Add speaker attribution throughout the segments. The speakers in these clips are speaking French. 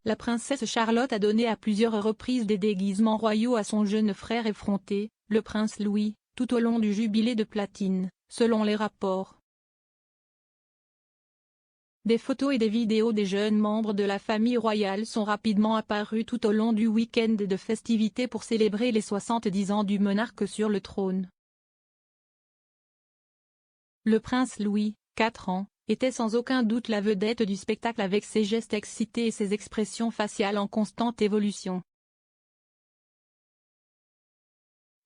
Speaker 1: la princesse Charlotte a donné à plusieurs reprises des déguisements royaux à son jeune frère effronté, le prince Louis, tout au long du jubilé de platine, selon les rapports. Des photos et des vidéos des jeunes membres de la famille royale sont rapidement apparues tout au long du week-end de festivités pour célébrer les 70 ans du monarque sur le trône. Le prince Louis, 4 ans, était sans aucun doute la vedette du spectacle avec ses gestes excités et ses expressions faciales en constante évolution.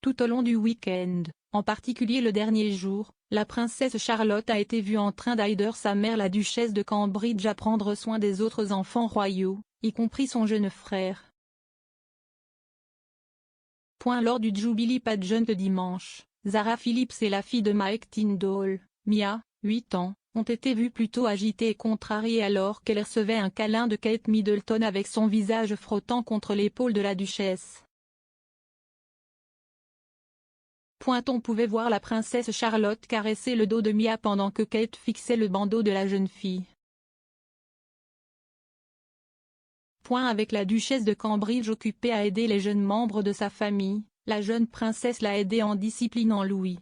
Speaker 1: Tout au long du week-end, en particulier le dernier jour, la princesse Charlotte a été vue en train d'aider sa mère la duchesse de Cambridge à prendre soin des autres enfants royaux, y compris son jeune frère. Lors du Jubilee Pageant de dimanche, Zara Phillips et la fille de Mike Tindall, Mia, 8 ans, ont été vues plutôt agitées et contrariées alors qu'elle recevait un câlin de Kate Middleton avec son visage frottant contre l'épaule de la duchesse. On pouvait voir la princesse Charlotte caresser le dos de Mia pendant que Kate fixait le bandeau de la jeune fille. Avec la duchesse de Cambridge occupée à aider les jeunes membres de sa famille, la jeune princesse l'a aidée en disciplinant Louis.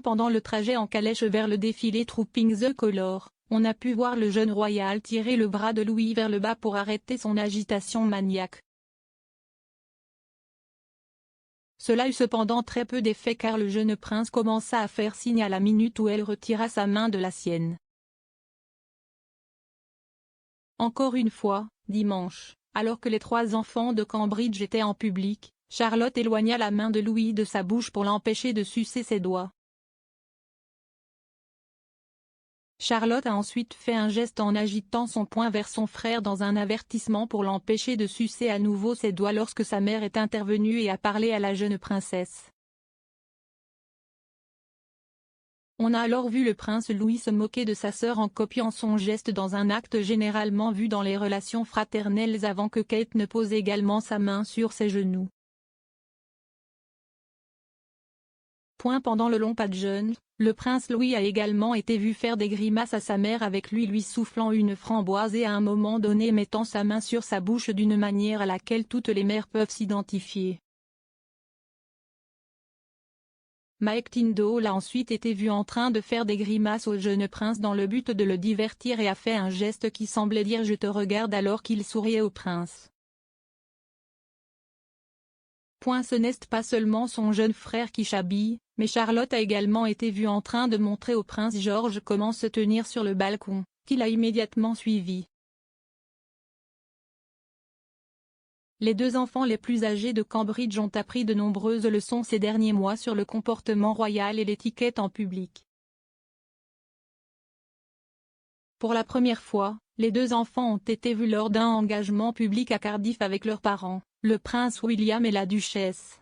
Speaker 1: Pendant le trajet en calèche vers le défilé Trooping the Colour, on a pu voir le jeune royal tirer le bras de Louis vers le bas pour arrêter son agitation maniaque. Cela eut cependant très peu d'effet car le jeune prince commença à faire signe à la minute où elle retira sa main de la sienne. Encore une fois, dimanche, alors que les 3 enfants de Cambridge étaient en public, Charlotte éloigna la main de Louis de sa bouche pour l'empêcher de sucer ses doigts. Charlotte a ensuite fait un geste en agitant son poing vers son frère dans un avertissement pour l'empêcher de sucer à nouveau ses doigts lorsque sa mère est intervenue et a parlé à la jeune princesse. On a alors vu le prince Louis se moquer de sa sœur en copiant son geste dans un acte généralement vu dans les relations fraternelles avant que Kate ne pose également sa main sur ses genoux. Pendant le long pageant, le prince Louis a également été vu faire des grimaces à sa mère avec lui soufflant une framboise et à un moment donné mettant sa main sur sa bouche d'une manière à laquelle toutes les mères peuvent s'identifier. Mike Tindall a ensuite été vu en train de faire des grimaces au jeune prince dans le but de le divertir et a fait un geste qui semblait dire « je te regarde » alors qu'il souriait au prince. Ce n'est pas seulement son jeune frère qui chabille, mais Charlotte a également été vue en train de montrer au prince George comment se tenir sur le balcon, qu'il a immédiatement suivi. Les 2 enfants les plus âgés de Cambridge ont appris de nombreuses leçons ces derniers mois sur le comportement royal et l'étiquette en public. Pour la première fois, les 2 enfants ont été vus lors d'un engagement public à Cardiff avec leurs parents, le prince William et la duchesse.